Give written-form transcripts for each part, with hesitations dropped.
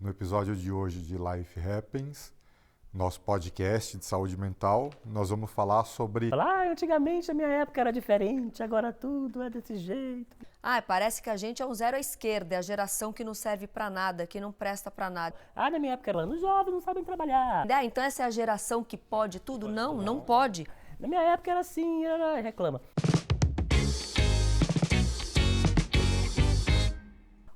No episódio de hoje de Life Happens, nosso podcast de saúde mental, nós vamos falar sobre... Antigamente a minha época era diferente, agora tudo é desse jeito. Parece que a gente é o zero à esquerda, é a geração que não serve pra nada, que não presta pra nada. Na minha época era os jovens não sabem trabalhar. Então essa é a geração que pode tudo? Não, não pode. Na minha época era assim, reclama.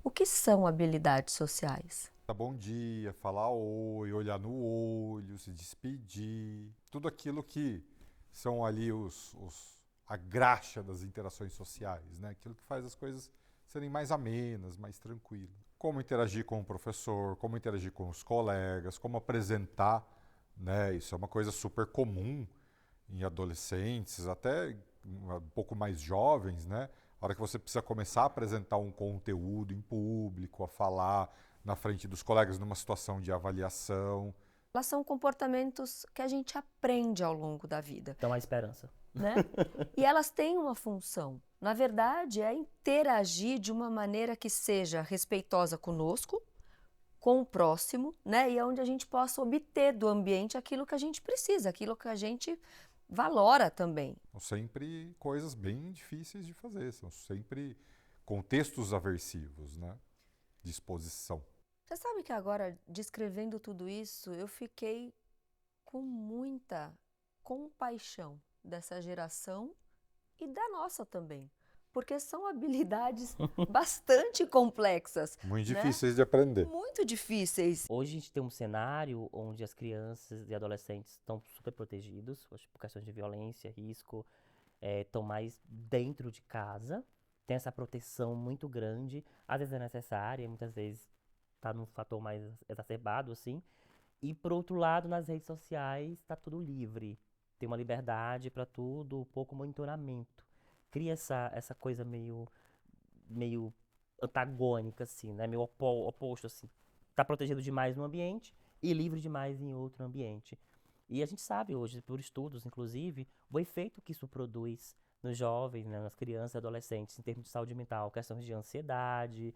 O que são habilidades sociais? Bom dia, falar oi, olhar no olho, se despedir. Tudo aquilo que são ali a graxa das interações sociais, né? Aquilo que faz as coisas serem mais amenas, mais tranquilas. Como interagir com o professor, como interagir com os colegas, como apresentar, né? Isso é uma coisa super comum em adolescentes, até um pouco mais jovens, né? A hora que você precisa começar a apresentar um conteúdo em público, a falar na frente dos colegas numa situação de avaliação. Elas são comportamentos que a gente aprende ao longo da vida. Dá uma esperança. Né? E elas têm uma função. Na verdade, é interagir de uma maneira que seja respeitosa conosco, com o próximo, né? E é onde a gente possa obter do ambiente aquilo que a gente precisa, aquilo que a gente valora também. São sempre coisas bem difíceis de fazer, são sempre contextos aversivos, né? De exposição. Você sabe que agora, descrevendo tudo isso, eu fiquei com muita compaixão dessa geração e da nossa também. Porque são habilidades bastante complexas. Muito né? difíceis de aprender. Muito difíceis. Hoje a gente tem um cenário onde as crianças e adolescentes estão super protegidos, por questões de violência, risco, estão mais dentro de casa, tem essa proteção muito grande, às vezes é necessária, muitas vezes está num fator mais exacerbado, assim. E por outro lado, nas redes sociais está tudo livre, tem uma liberdade para tudo, pouco monitoramento. Cria essa coisa meio antagônica, assim, né? Meio oposto, assim. Tá protegido demais num ambiente e livre demais em outro ambiente. E a gente sabe hoje, por estudos, inclusive, o efeito que isso produz nos jovens, né, nas crianças e adolescentes, em termos de saúde mental, questões de ansiedade,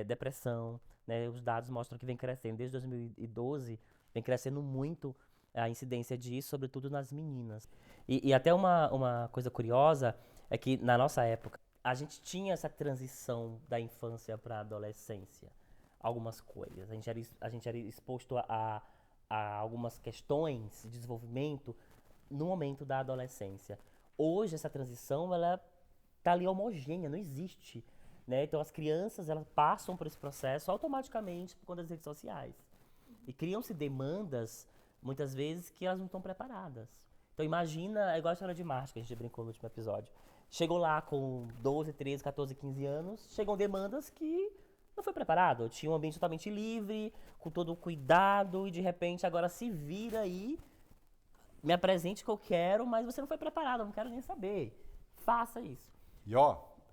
depressão, né? Os dados mostram que vem crescendo. Desde 2012, vem crescendo muito a incidência disso, sobretudo nas meninas. E até uma coisa curiosa é que, na nossa época, a gente tinha essa transição da infância para a adolescência. Algumas coisas. A gente era exposto a algumas questões de desenvolvimento no momento da adolescência. Hoje, essa transição, ela tá ali homogênea, não existe. Né? Então, as crianças, elas passam por esse processo automaticamente por conta das redes sociais. E criam-se demandas, muitas vezes, que elas não estão preparadas. Então, imagina, é igual a história de Marte, que a gente brincou no último episódio. Chegou lá com 12, 13, 14, 15 anos, chegam demandas que não foi preparado. Eu tinha um ambiente totalmente livre, com todo o cuidado, e de repente agora se vira aí, me apresente o que eu quero, mas você não foi preparado, eu não quero nem saber. Faça isso. E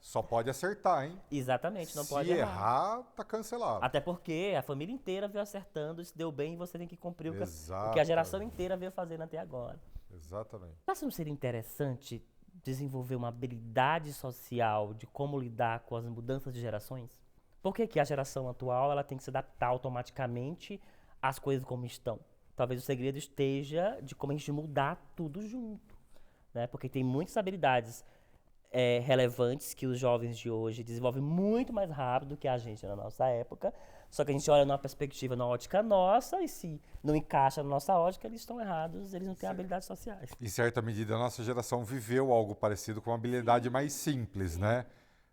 só pode acertar, hein? Exatamente, não pode Se errar. errar, tá cancelado. Até porque a família inteira veio acertando, se deu bem, você tem que cumprir o que a Exatamente. geração inteira veio fazendo até agora. Exatamente. Mas não seria interessante desenvolver uma habilidade social de como lidar com as mudanças de gerações? Por que a geração atual ela tem que se adaptar automaticamente às coisas como estão? Talvez o segredo esteja de como a gente mudar tudo junto, né? Porque tem muitas habilidades relevantes que os jovens de hoje desenvolvem muito mais rápido do que a gente na nossa época. Só que a gente olha numa perspectiva, na ótica nossa, e se não encaixa na nossa ótica, eles estão errados, eles não têm habilidades sociais. Em certa medida, a nossa geração viveu algo parecido com uma habilidade mais simples, né?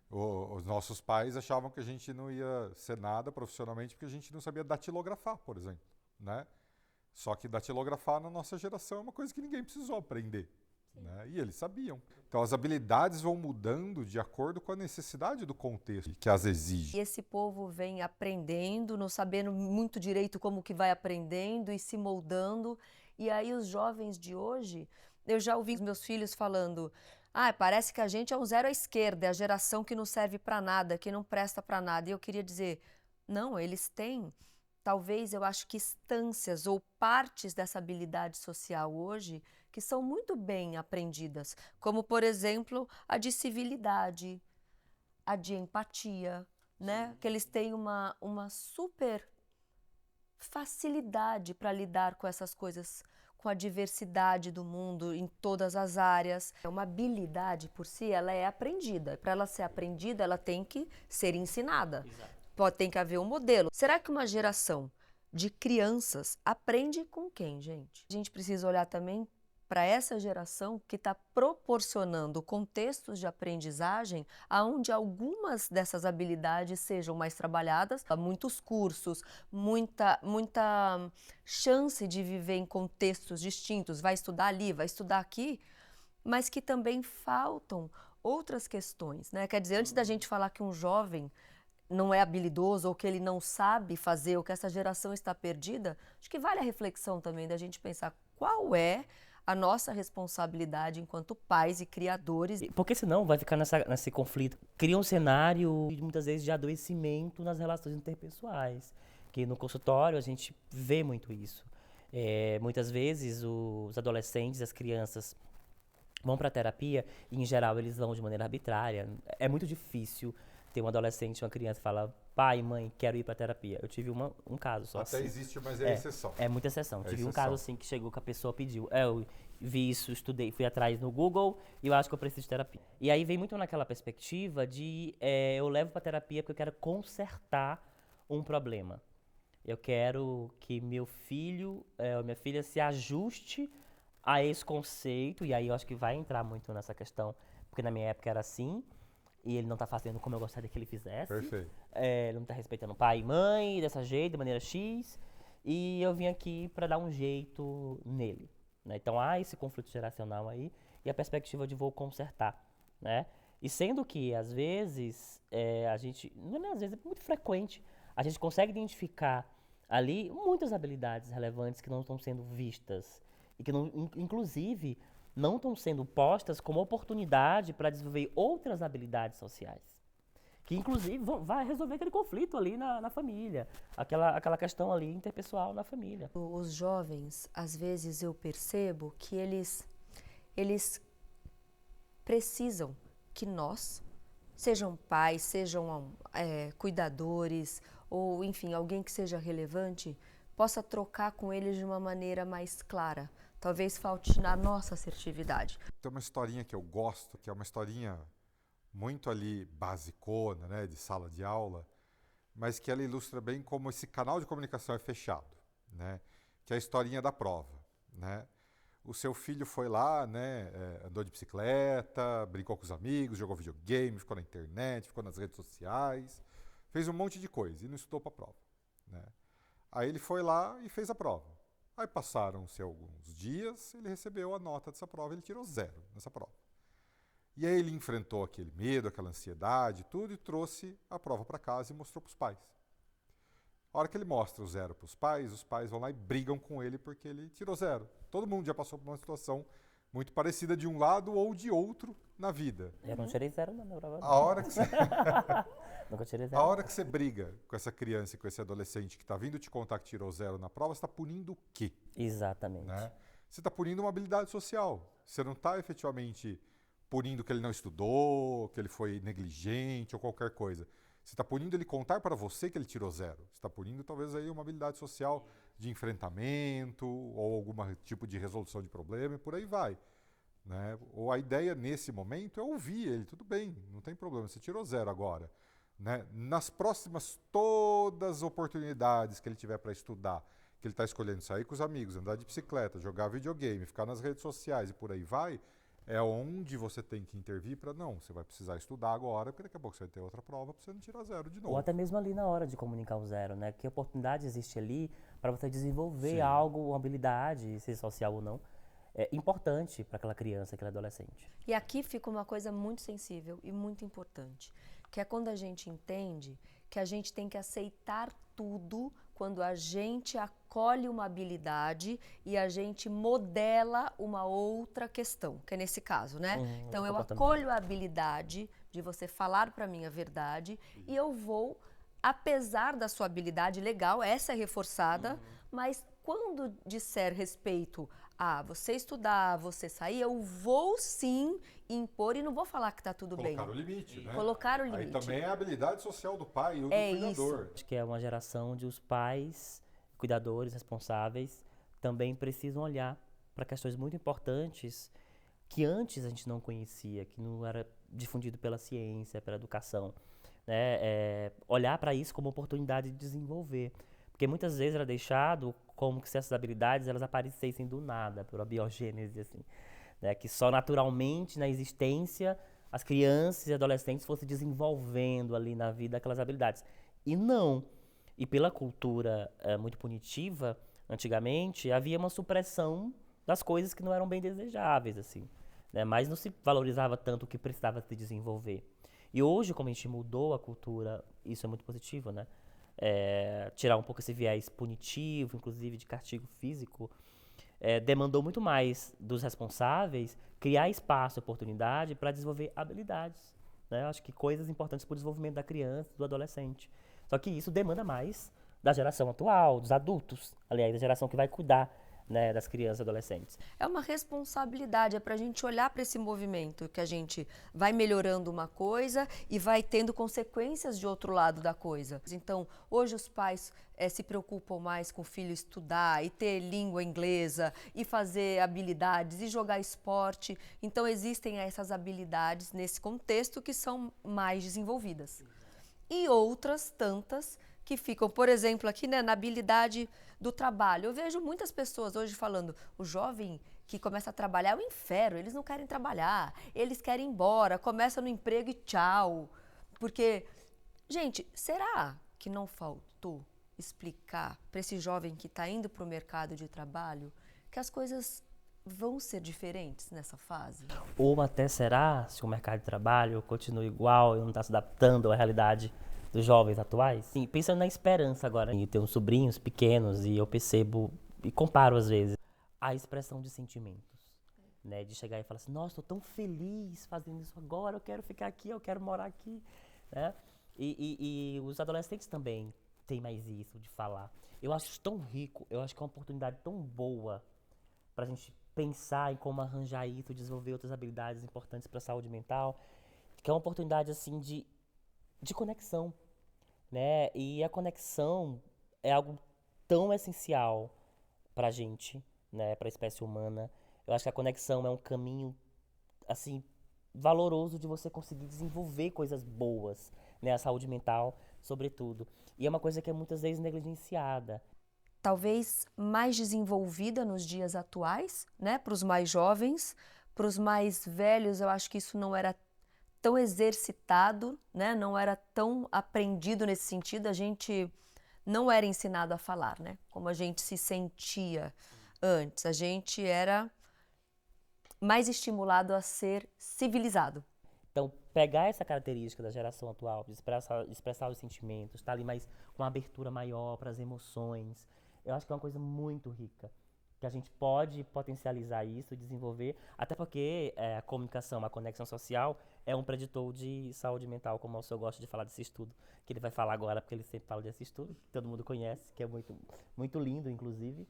Os nossos pais achavam que a gente não ia ser nada profissionalmente porque a gente não sabia datilografar, por exemplo, né? Só que datilografar na nossa geração é uma coisa que ninguém precisou aprender, né? E eles sabiam. Então as habilidades vão mudando de acordo com a necessidade do contexto que as exige. E esse povo vem aprendendo, não sabendo muito direito como que vai aprendendo e se moldando. E aí os jovens de hoje, eu já ouvi meus filhos falando, parece que a gente é um zero à esquerda, é a geração que não serve para nada, que não presta para nada. E eu queria dizer, não, eles têm, talvez eu acho que instâncias ou partes dessa habilidade social hoje que são muito bem aprendidas, como, por exemplo, a de civilidade, a de empatia, né? Que eles têm uma super facilidade para lidar com essas coisas, com a diversidade do mundo em todas as áreas. Uma habilidade por si, ela é aprendida. Para ela ser aprendida, ela tem que ser ensinada. Tem que haver um modelo. Será que uma geração de crianças aprende com quem, gente? A gente precisa olhar também para essa geração que está proporcionando contextos de aprendizagem onde algumas dessas habilidades sejam mais trabalhadas, muitos cursos, muita chance de viver em contextos distintos, vai estudar ali, vai estudar aqui, mas que também faltam outras questões, né? Quer dizer, antes da gente falar que um jovem não é habilidoso ou que ele não sabe fazer ou que essa geração está perdida, acho que vale a reflexão também da gente pensar qual é a nossa responsabilidade enquanto pais e criadores. Porque senão vai ficar nesse conflito. Cria um cenário, muitas vezes, de adoecimento nas relações interpessoais. Que no consultório a gente vê muito isso. Muitas vezes os adolescentes, as crianças vão para a terapia e, em geral, eles vão de maneira arbitrária. É muito difícil ter um adolescente, uma criança que fala: pai, mãe, quero ir para terapia. Eu tive um caso só. Até assim. Existe, mas é exceção. É muita exceção. É Tive um exceção. caso assim que chegou que a pessoa pediu. Eu vi isso, estudei, fui atrás no Google e eu acho que eu preciso de terapia. E aí vem muito naquela perspectiva de eu levo para terapia porque eu quero consertar um problema. Eu quero que meu filho ou minha filha se ajuste a esse conceito. E aí eu acho que vai entrar muito nessa questão, porque na minha época era assim. E ele não tá fazendo como eu gostaria que ele fizesse. Perfeito. Ele não tá respeitando pai e mãe dessa jeito, de maneira X. E eu vim aqui para dar um jeito nele. Né? Então há esse conflito geracional aí e a perspectiva de vou consertar. Né? E sendo que, às vezes, a gente, não é às vezes, é muito frequente, a gente consegue identificar ali muitas habilidades relevantes que não estão sendo vistas. E que, não, inclusive, não estão sendo postas como oportunidade para desenvolver outras habilidades sociais. Que, inclusive, vai resolver aquele conflito ali na família. Aquela questão ali interpessoal na família. Os jovens, às vezes eu percebo que eles precisam que nós, sejam pais, sejam cuidadores, ou enfim, alguém que seja relevante, possa trocar com eles de uma maneira mais clara. Talvez falte na nossa assertividade. Tem uma historinha que eu gosto, que é uma historinha muito ali basicona, né, de sala de aula, mas que ela ilustra bem como esse canal de comunicação é fechado, né, que é a historinha da prova, né. O seu filho foi lá, né, andou de bicicleta, brincou com os amigos, jogou videogame, ficou na internet, ficou nas redes sociais, fez um monte de coisa e não estudou para a prova, né. Aí ele foi lá e fez a prova. Aí passaram-se alguns dias, ele recebeu a nota dessa prova, ele tirou 0 nessa prova. E aí ele enfrentou aquele medo, aquela ansiedade, tudo, e trouxe a prova para casa e mostrou para os pais. A hora que ele mostra o 0 para os pais vão lá e brigam com ele porque ele tirou 0. Todo mundo já passou por uma situação muito parecida de um lado ou de outro na vida. Eu não tirei 0 na minha prova. A hora que você... Nunca tirei 0. A hora que você briga com essa criança e com esse adolescente que está vindo te contar que tirou 0 na prova, você está punindo o quê? Exatamente. Né? Você está punindo uma habilidade social. Você não está efetivamente punindo que ele não estudou, que ele foi negligente ou qualquer coisa. Você está punindo ele contar para você que ele tirou 0. Você está punindo talvez aí uma habilidade social de enfrentamento ou algum tipo de resolução de problema e por aí vai. Né? Ou a ideia nesse momento é ouvir ele, tudo bem, não tem problema, você tirou 0 agora. Né? Nas próximas todas as oportunidades que ele tiver para estudar, que ele está escolhendo sair com os amigos, andar de bicicleta, jogar videogame, ficar nas redes sociais e por aí vai, é onde você tem que intervir para não, você vai precisar estudar agora, porque daqui a pouco você vai ter outra prova para você não tirar 0 de novo. Ou até mesmo ali na hora de comunicar o 0, né? Que oportunidade existe ali para você desenvolver Sim. algo, uma habilidade, seja social ou não, importante para aquela criança, aquele adolescente. E aqui fica uma coisa muito sensível e muito importante, que é quando a gente entende que a gente tem que aceitar tudo quando a gente acolhe uma habilidade e a gente modela uma outra questão, que é nesse caso, né? Então eu acolho a habilidade de você falar para mim a verdade e eu vou, apesar da sua habilidade legal, essa é reforçada, mas quando disser respeito a você estudar, você sair, eu vou sim impor e não vou falar que está tudo bem. Colocar o limite, né? Colocar o limite. Aí também é a habilidade social do pai e do É cuidador. Acho que é uma geração onde os pais cuidadores responsáveis também precisam olhar para questões muito importantes que antes a gente não conhecia, que não era difundido pela ciência, pela educação, né? Olhar para isso como oportunidade de desenvolver, porque muitas vezes era deixado como que se essas habilidades elas aparecessem do nada, pela biogênese, assim, né? Que só naturalmente na existência as crianças e adolescentes fossem desenvolvendo ali na vida aquelas habilidades. E não. E pela cultura muito punitiva, antigamente, havia uma supressão das coisas que não eram bem desejáveis, assim, né? Mas não se valorizava tanto o que precisava se desenvolver. E hoje, como a gente mudou a cultura, isso é muito positivo, né? Tirar um pouco esse viés punitivo, inclusive de castigo físico, demandou muito mais dos responsáveis criar espaço e oportunidade para desenvolver habilidades, né? Eu acho que coisas importantes para o desenvolvimento da criança, do adolescente. Só que isso demanda mais da geração atual, dos adultos, aliás, da geração que vai cuidar, né, das crianças e adolescentes. É uma responsabilidade, é para a gente olhar para esse movimento, que a gente vai melhorando uma coisa e vai tendo consequências de outro lado da coisa. Então, hoje os pais se preocupam mais com o filho estudar e ter língua inglesa e fazer habilidades e jogar esporte. Então, existem essas habilidades nesse contexto que são mais desenvolvidas. E outras tantas que ficam, por exemplo, aqui, né, na habilidade do trabalho. Eu vejo muitas pessoas hoje falando, o jovem que começa a trabalhar é o inferno, eles não querem trabalhar, eles querem ir embora, começa no emprego e tchau. Porque, gente, será que não faltou explicar para esse jovem que está indo para o mercado de trabalho que as coisas vão ser diferentes nessa fase? Ou até será, se o mercado de trabalho continua igual e não está se adaptando à realidade dos jovens atuais? Sim, pensando na esperança agora. Eu tenho sobrinhos pequenos e eu percebo e comparo às vezes a expressão de sentimentos, né? De chegar e falar assim, nossa, estou tão feliz fazendo isso agora, eu quero ficar aqui, eu quero morar aqui, né? E os adolescentes também têm mais isso de falar. Eu acho tão rico, eu acho que é uma oportunidade tão boa para a gente pensar em como arranjar isso, desenvolver outras habilidades importantes para a saúde mental, que é uma oportunidade assim de conexão, né? E a conexão é algo tão essencial para a gente, né? Para a espécie humana. Eu acho que a conexão é um caminho assim valoroso de você conseguir desenvolver coisas boas, né? A saúde mental, sobretudo. E é uma coisa que é muitas vezes negligenciada. Talvez mais desenvolvida nos dias atuais, né? Para os mais jovens, para os mais velhos, eu acho que isso não era tão exercitado, né? Não era tão aprendido nesse sentido, a gente não era ensinado a falar, né? Como a gente se sentia antes, a gente era mais estimulado a ser civilizado. Então, pegar essa característica da geração atual, de expressar os sentimentos, estar ali mais com uma abertura maior para as emoções, eu acho que é uma coisa muito rica, que a gente pode potencializar isso, desenvolver, até porque a comunicação, a conexão social é um preditor de saúde mental, como o senhor gosta de falar desse estudo, que ele vai falar agora, porque ele sempre fala desse estudo, que todo mundo conhece, que é muito, muito lindo, inclusive,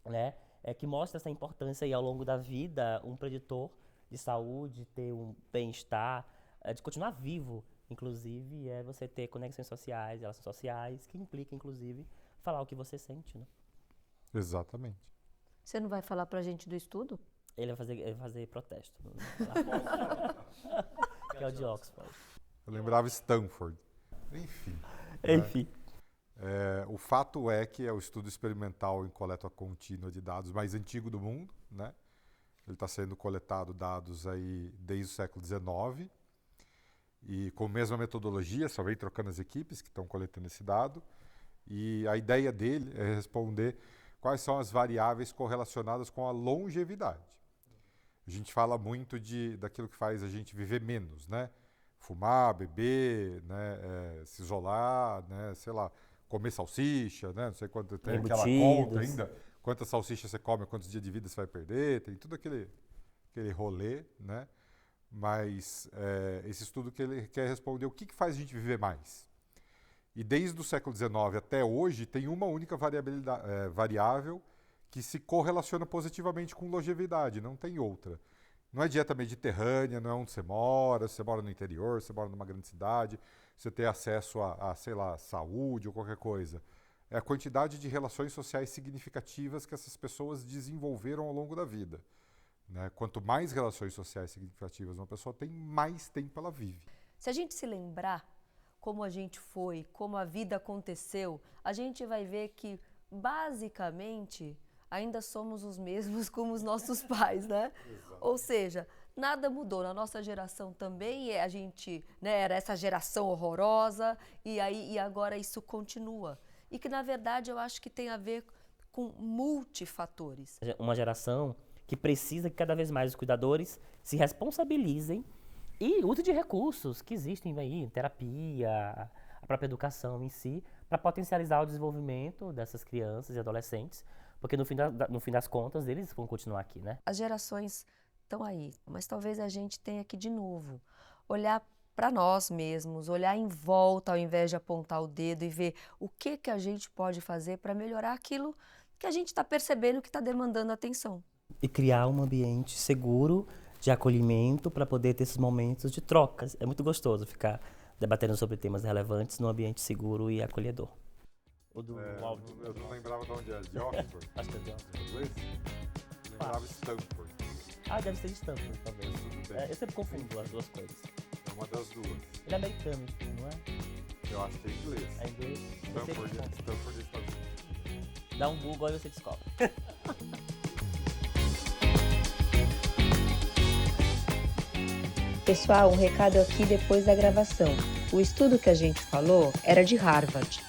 né? Que mostra essa importância aí ao longo da vida, um preditor de saúde, ter um bem-estar, de continuar vivo, inclusive, é você ter conexões sociais, relações sociais, que implica, inclusive, falar o que você sente, né? Exatamente. Você não vai falar pra gente do estudo? Ele vai fazer protesto. Que é o de Oxford. Eu lembrava Stanford. Enfim. Enfim. O fato é que é o estudo experimental em coleta contínua de dados mais antigo do mundo, né? Ele está sendo coletado dados aí desde o século XIX e com a mesma metodologia, só vem trocando as equipes que estão coletando esse dado. E a ideia dele é responder quais são as variáveis correlacionadas com a longevidade. A gente fala muito daquilo que faz a gente viver menos, né? Fumar, beber, né? Se isolar, né? Sei lá, comer salsicha, né? Não sei quanto tem aquela conta ainda. Quantas salsichas você come, quantos dias de vida você vai perder, tem tudo aquele rolê, né? Mas esse estudo que ele quer responder o que faz a gente viver mais. E desde o século XIX até hoje tem uma única variável que se correlaciona positivamente com longevidade, não tem outra. Não é dieta mediterrânea, não é onde você mora no interior, você mora numa grande cidade, você tem acesso sei lá, saúde ou qualquer coisa. é a quantidade de relações sociais significativas que essas pessoas desenvolveram ao longo da vida. Né? Quanto mais relações sociais significativas uma pessoa tem, mais tempo ela vive. Se a gente se lembrar como a gente foi, como a vida aconteceu, a gente vai ver que, basicamente, ainda somos os mesmos como os nossos pais, né? Exato. Ou seja, nada mudou. Na nossa geração também, a gente, né, era essa geração horrorosa e agora isso continua. E que, na verdade, eu acho que tem a ver com multifatores. Uma geração que precisa que cada vez mais os cuidadores se responsabilizem e usem de recursos que existem aí, terapia, a própria educação em si, para potencializar o desenvolvimento dessas crianças e adolescentes, porque no fim das contas eles vão continuar aqui, né? As gerações estão aí, mas talvez a gente tenha que, de novo, olhar para nós mesmos, olhar em volta ao invés de apontar o dedo e ver o que a gente pode fazer para melhorar aquilo que a gente está percebendo que está demandando atenção. E criar um ambiente seguro de acolhimento para poder ter esses momentos de trocas. É muito gostoso ficar debatendo sobre temas relevantes num ambiente seguro e acolhedor. O do áudio. Eu não lembrava de onde era, de Oxford. Acho que é de Oxford. Inglês? Eu lembrava Stanford. Ah, deve ser de Stanford, talvez. Tudo bem. Eu sempre confundo as duas coisas. É uma das duas. Ele é americano, não é? Eu acho que é inglês. É inglês. Eu sempre Stanford confundo. é Estados Unidos. Dá um Google e você descobre. Pessoal, um recado aqui depois da gravação. O estudo que a gente falou era de Harvard.